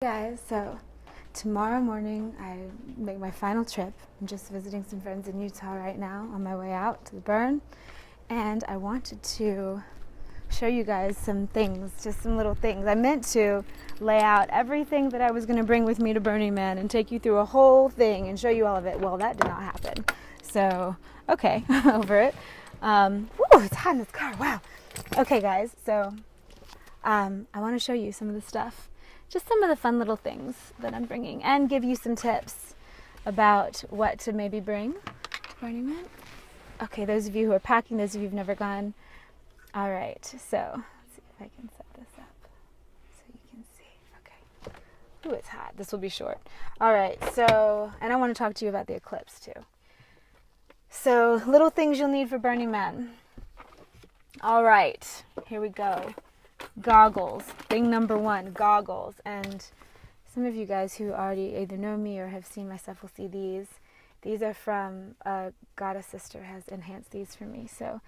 Guys, so tomorrow morning I make my final trip. I'm just visiting some friends in Utah right now on my way out to the burn, and I wanted to show you guys some things, just some little things. I meant to lay out everything that I was going to bring with me to Burning Man and take you through a whole thing and show you all of it. Well, that did not happen. So, okay, over it. It's hot in this car. Wow. Okay, guys, so I want to show you some of the stuff. Just some of the fun little things that I'm bringing and give you some tips about what to maybe bring to Burning Man. Okay, those of you who are packing, those of you who've never gone. All right, so let's see if I can set this up so you can see. Okay. Ooh, it's hot. This will be short. All right, so, and I want to talk to you about the Eclipse too. So, little things you'll need for Burning Man. All right, here we go. Goggles. Thing number one, goggles. And some of you guys who already either know me or have seen my stuff will see these. These are from a goddess sister has enhanced these for me. So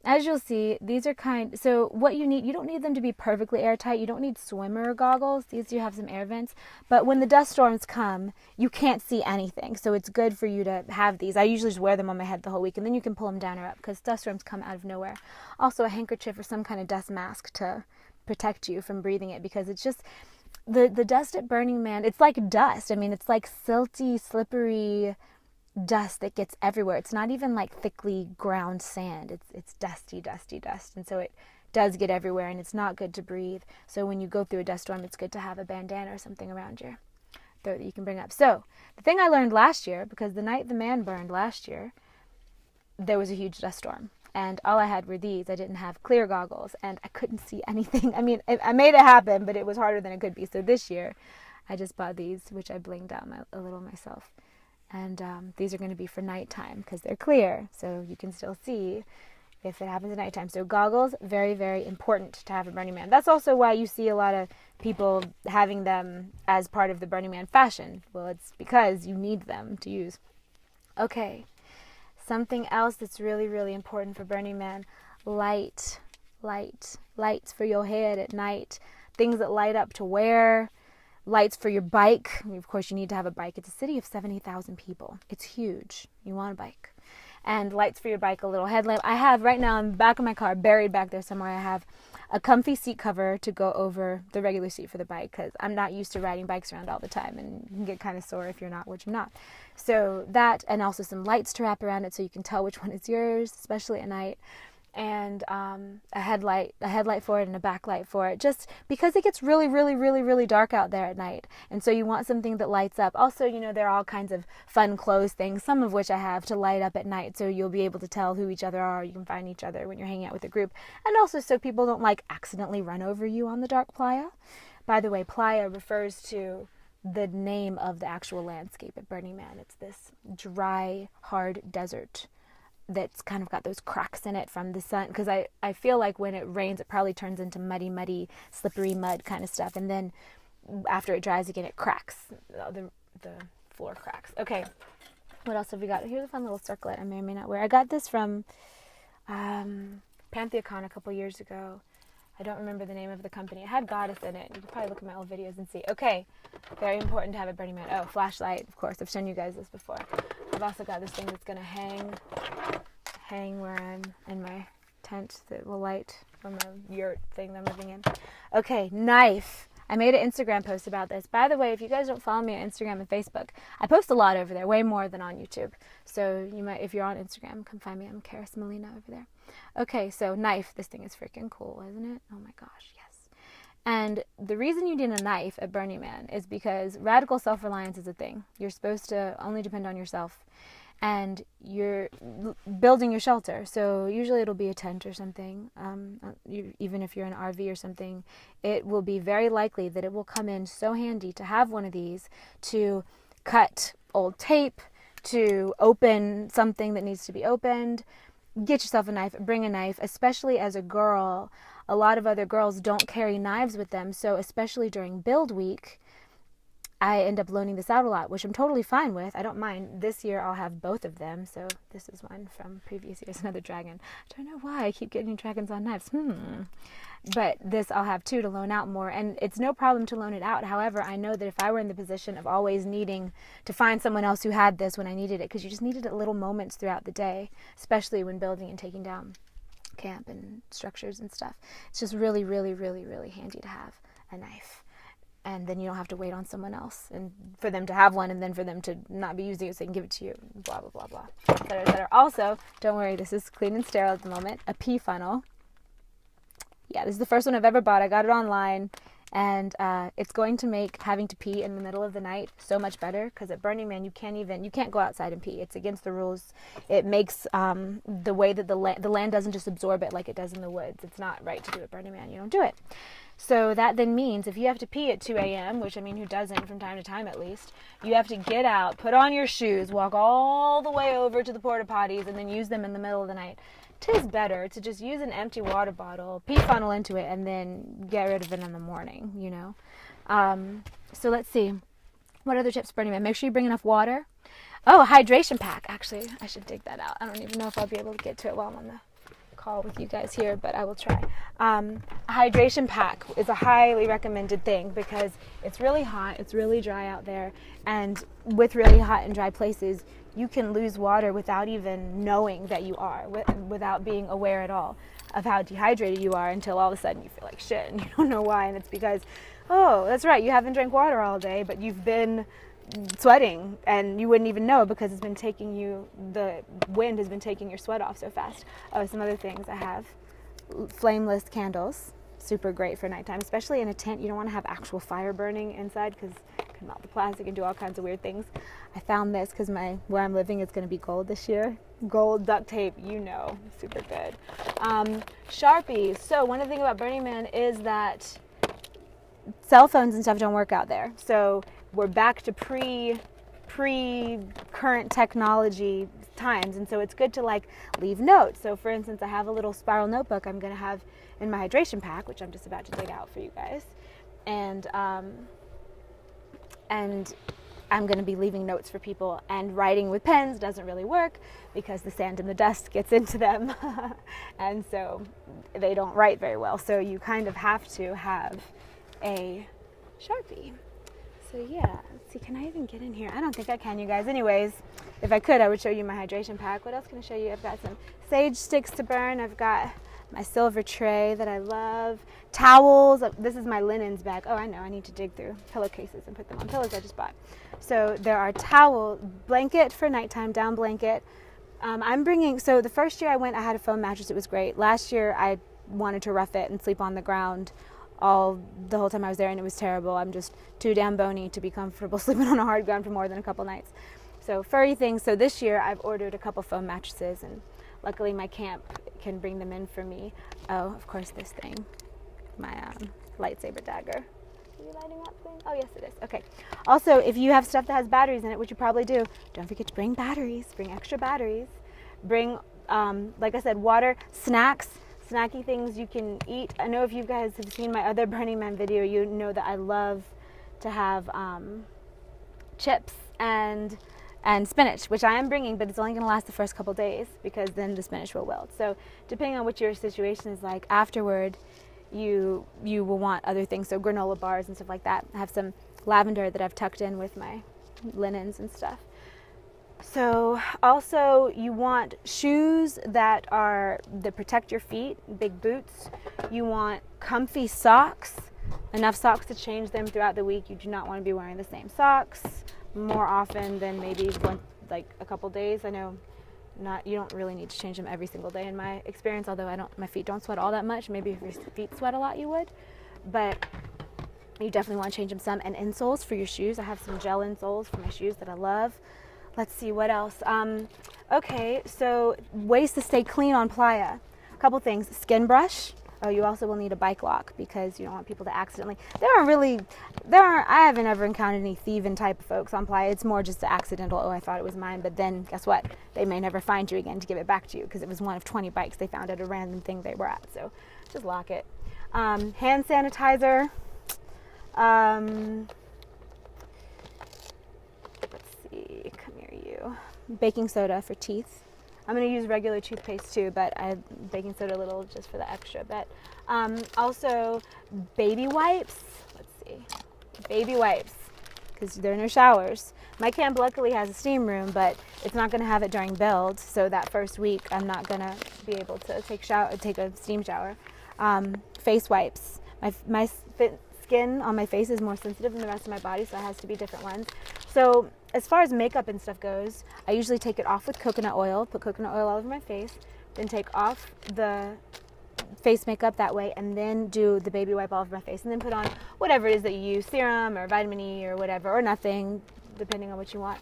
as you'll see, these are so what you need, you don't need them to be perfectly airtight. You don't need swimmer goggles. These do have some air vents. But when the dust storms come, you can't see anything. So it's good for you to have these. I usually just wear them on my head the whole week, and then you can pull them down or up because dust storms come out of nowhere. Also a handkerchief or some kind of dust mask to protect you from breathing it, because it's just the dust at Burning Man. It's like dust. I mean, it's like silty, slippery dust that gets everywhere. It's not even like thickly ground sand. It's dusty dust, and so it does get everywhere, and it's not good to breathe. So when you go through a dust storm, it's good to have a bandana or something around your throat that you can bring up. So the thing I learned last year, because the night the man burned last year, there was a huge dust storm, and all I had were these. I didn't have clear goggles, and I couldn't see anything. I mean, I made it happen, but it was harder than it could be. So this year I just bought these, which I blinged out a little myself. And these are going to be for nighttime because they're clear, so you can still see if it happens at nighttime. So goggles, very, very important to have at Burning Man. That's also why you see a lot of people having them as part of the Burning Man fashion. Well, it's because you need them to use. Okay, something else that's really, really important for Burning Man, lights for your head at night, things that light up to wear. Lights for your bike. Of course, you need to have a bike. It's a city of 70,000 people. It's huge. You want a bike. And lights for your bike, a little headlamp. I have right now in the back of my car, buried back there somewhere, I have a comfy seat cover to go over the regular seat for the bike, because I'm not used to riding bikes around all the time, and you can get kind of sore if you're not, which I'm not. So that, and also some lights to wrap around it so you can tell which one is yours, especially at night. And a headlight for it and a backlight for it, just because it gets really, really, really, really dark out there at night, and so you want something that lights up. Also, there are all kinds of fun clothes things, some of which I have to light up at night, so you'll be able to tell who each other are. You can find each other when you're hanging out with a group, and also so people don't accidentally run over you on the dark playa. By the way, playa refers to the name of the actual landscape at Burning Man. It's this dry, hard desert that's kind of got those cracks in it from the sun, because I feel like when it rains it probably turns into muddy, slippery mud kind of stuff, and then after it dries again it cracks. The floor cracks. Okay, what else have we got? Here's a fun little circlet I may or may not wear. I got this from PantheaCon a couple years ago. I don't remember the name of the company. It had goddess in it. You can probably look at my old videos and see. Okay, very important to have at Burning Man. Oh, flashlight, of course. I've shown you guys this before. I've also got this thing that's going to hang where I'm in my tent that will light from a yurt thing that I'm living in. Okay, knife. I made an Instagram post about this. By the way, if you guys don't follow me on Instagram and Facebook, I post a lot over there, way more than on YouTube. So you might, if you're on Instagram, come find me. I'm Karis Molina over there. Okay, so knife. This thing is freaking cool, isn't it? Oh my gosh, yes. And the reason you need a knife at Burning Man is because radical self-reliance is a thing. You're supposed to only depend on yourself, and you're building your shelter. So usually it'll be a tent or something. Even if you're in an RV or something, it will be very likely that it will come in so handy to have one of these to cut old tape, to open something that needs to be opened. Get yourself a knife, bring a knife, especially as a girl. A lot of other girls don't carry knives with them, so especially during build week, I end up loaning this out a lot, which I'm totally fine with. I don't mind. This year I'll have both of them. So this is one from previous years, another dragon. I don't know why I keep getting dragons on knives. But this I'll have 2 to loan out more, and it's no problem to loan it out. However, I know that if I were in the position of always needing to find someone else who had this when I needed it, because you just needed it at little moments throughout the day, especially when building and taking down camp and structures and stuff. It's just really, really, really, really handy to have a knife. And then you don't have to wait on someone else and for them to have one and then for them to not be using it so they can give it to you, blah, blah, blah, blah, et cetera, et cetera. Also, don't worry, this is clean and sterile at the moment, a pea funnel. Yeah, this is the first one I've ever bought. I got it online, and it's going to make having to pee in the middle of the night so much better, because at Burning Man you can't go outside and pee. It's against the rules. It makes the way that the land doesn't just absorb it like it does in the woods. It's not right to do at Burning Man. You don't do it. So that then means if you have to pee at 2 a.m., which I mean who doesn't from time to time at least, you have to get out, put on your shoes, walk all the way over to the porta potties, and then use them in the middle of the night. 'Tis better to just use an empty water bottle, pee funnel into it, and then get rid of it in the morning, you know. So let's see. What other tips, Burning Man? Make sure you bring enough water. Oh, a hydration pack. Actually, I should dig that out. I don't even know if I'll be able to get to it while I'm on the call with you guys here, but I will try. A hydration pack is a highly recommended thing because it's really hot, it's really dry out there, and with really hot and dry places, you can lose water without even knowing that you are, without being aware at all of how dehydrated you are until all of a sudden you feel like shit and you don't know why, and it's because, oh, that's right, you haven't drank water all day, but you've been sweating and you wouldn't even know because it's been taking you, the wind has been taking your sweat off so fast. Oh, some other things I have. Flameless candles, super great for nighttime, especially in a tent. You don't want to have actual fire burning inside because it can melt the plastic and do all kinds of weird things. I found this because where I'm living is going to be gold this year. Gold duct tape, you know, super good. Sharpies. So one of the things about Burning Man is that cell phones and stuff don't work out there. So we're back to pre-current technology times, and so it's good to like leave notes. So for instance, I have a little spiral notebook I'm going to have in my hydration pack, which I'm just about to dig out for you guys, and I'm going to be leaving notes for people, and writing with pens doesn't really work because the sand and the dust gets into them and so they don't write very well, so you kind of have to have a Sharpie. So yeah, let's see, can I even get in here? I don't think I can, you guys. Anyways, if I could, I would show you my hydration pack. What else can I show you? I've got some sage sticks to burn. I've got my silver tray that I love. Towels. This is my linens bag. Oh, I know, I need to dig through pillowcases and put them on pillows I just bought. So there are towel, blanket for nighttime, down blanket. I'm bringing, so the first year I went, I had a foam mattress. It was great. Last year I wanted to rough it and sleep on the ground the whole time I was there, and it was terrible. I'm just too damn bony to be comfortable sleeping on a hard ground for more than a couple nights. So furry things. So this year I've ordered a couple foam mattresses, and luckily my camp can bring them in for me. Oh, of course, this thing, my lightsaber dagger. Are you lighting up thing? Oh yes, it is. Okay. Also, if you have stuff that has batteries in it, which you probably do, don't forget to bring batteries. Bring extra batteries. Bring, like I said, water, snacks. Snacky things you can eat. I know if you guys have seen my other Burning Man video, you know that I love to have chips and spinach, which I am bringing, but it's only going to last the first couple days because then the spinach will wilt. So depending on what your situation is like afterward, you will want other things. So granola bars and stuff like that. I have some lavender that I've tucked in with my linens and stuff. So also you want shoes that protect your feet, big boots. You want comfy socks, enough socks to change them throughout the week. You do not want to be wearing the same socks more often than maybe like a couple days. I know you don't really need to change them every single day in my experience, although my feet don't sweat all that much. Maybe if your feet sweat a lot you would, but you definitely want to change them some. And insoles for your shoes. I have some gel insoles for my shoes that I love. Let's see, what else? Okay, so ways to stay clean on playa. A couple things. Skin brush. Oh, you also will need a bike lock because you don't want people to accidentally. I haven't ever encountered any thieving type of folks on playa. It's more just an accidental, oh, I thought it was mine, but then guess what? They may never find you again to give it back to you because it was one of 20 bikes they found at a random thing they were at. So just lock it. Hand sanitizer. baking soda for teeth. I'm going to use regular toothpaste too, but I baking soda a little just for the extra bit. Also, baby wipes. Let's see. Baby wipes, because there are no showers. My camp luckily has a steam room, but it's not going to have it during build, so that first week I'm not going to be able to take a steam shower. Face wipes. My skin on my face is more sensitive than the rest of my body, so it has to be different ones. So as far as makeup and stuff goes, I usually take it off with coconut oil, put coconut oil all over my face, then take off the face makeup that way, and then do the baby wipe all over my face, and then put on whatever it is that you use, serum or vitamin E or whatever, or nothing, depending on what you want.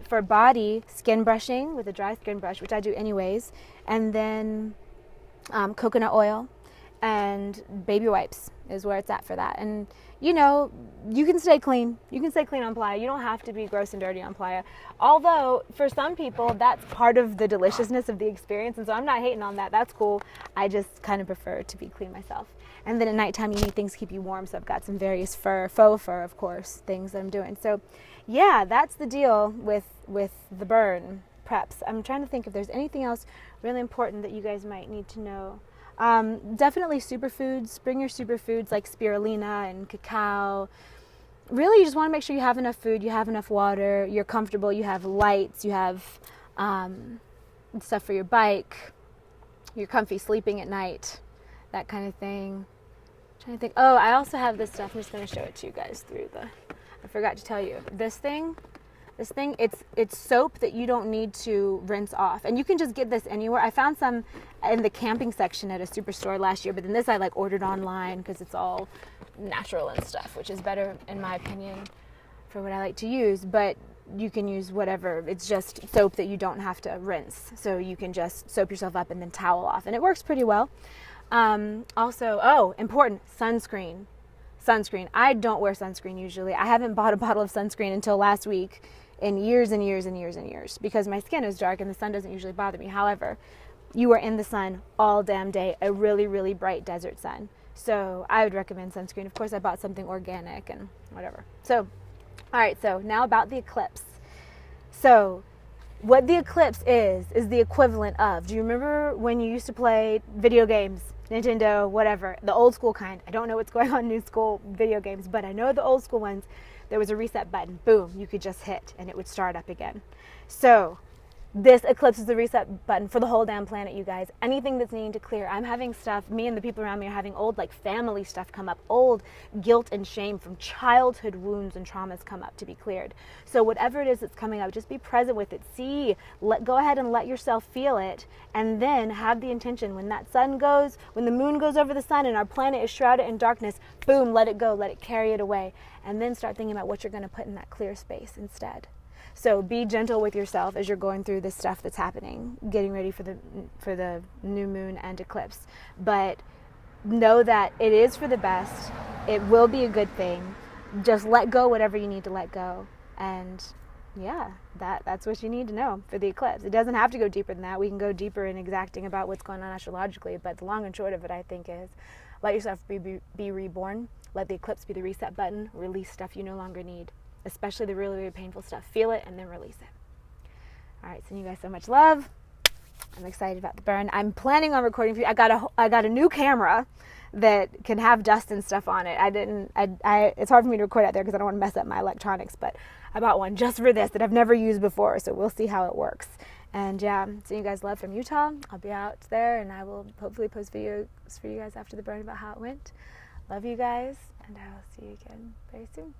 For body, skin brushing with a dry skin brush, which I do anyways, and then coconut oil and baby wipes is where it's at for that. And you know, you can stay clean. You can stay clean on playa. You don't have to be gross and dirty on playa. Although, for some people, that's part of the deliciousness of the experience. And so I'm not hating on that. That's cool. I just kind of prefer to be clean myself. And then at nighttime, you need things to keep you warm. So I've got some various faux fur, of course, things that I'm doing. So yeah, that's the deal with the burn preps. I'm trying to think if there's anything else really important that you guys might need to know. Definitely superfoods. Bring your superfoods like spirulina and cacao. Really, you just want to make sure you have enough food, you have enough water, you're comfortable, you have lights, you have stuff for your bike, you're comfy sleeping at night, that kind of thing. I'm trying to think. Oh, I also have this stuff. I'm just going to show it to you guys through I forgot to tell you. This thing, it's soap that you don't need to rinse off. And you can just get this anywhere. I found some in the camping section at a superstore last year, but then this I ordered online because it's all natural and stuff, which is better in my opinion for what I like to use. But you can use whatever. It's just soap that you don't have to rinse. So you can just soap yourself up and then towel off. And it works pretty well. Also, important, sunscreen. Sunscreen. I don't wear sunscreen usually. I haven't bought a bottle of sunscreen until last week in years and years and years and years because my skin is dark and the sun doesn't usually bother me. However, you are in the sun all damn day, a really, really bright desert sun. So I would recommend sunscreen. Of course, I bought something organic and whatever. So, all right, so now about the Eclipse. So what the Eclipse is the equivalent of, do you remember when you used to play video games, Nintendo, whatever, the old school kind? I don't know what's going on in new school video games, but I know the old school ones, there was a reset button. Boom, you could just hit and it would start up again. So this Eclipse is the reset button for the whole damn planet, you guys. Anything that's needing to clear. I'm having stuff, me and the people around me are having old family stuff come up, old guilt and shame from childhood wounds and traumas come up to be cleared. So whatever it is that's coming up, just be present with it. Go ahead and let yourself feel it, and then have the intention when the moon goes over the sun and our planet is shrouded in darkness, boom, let it go, let it carry it away, and then start thinking about what you're going to put in that clear space instead. So be gentle with yourself as you're going through this stuff that's happening, getting ready for the new moon and eclipse. But know that it is for the best. It will be a good thing. Just let go whatever you need to let go. And yeah, that's what you need to know for the eclipse. It doesn't have to go deeper than that. We can go deeper in exacting about what's going on astrologically, but the long and short of it, I think, is let yourself be reborn. Let the eclipse be the reset button. Release stuff you no longer need, especially the really, really painful stuff. Feel it and then release it. All right, sending you guys so much love. I'm excited about the burn. I'm planning on recording for you. I got a new camera that can have dust and stuff on it. It's hard for me to record out there because I don't want to mess up my electronics, but I bought one just for this that I've never used before, so we'll see how it works. And yeah, sending you guys love from Utah. I'll be out there and I will hopefully post videos for you guys after the burn about how it went. Love you guys, and I will see you again very soon.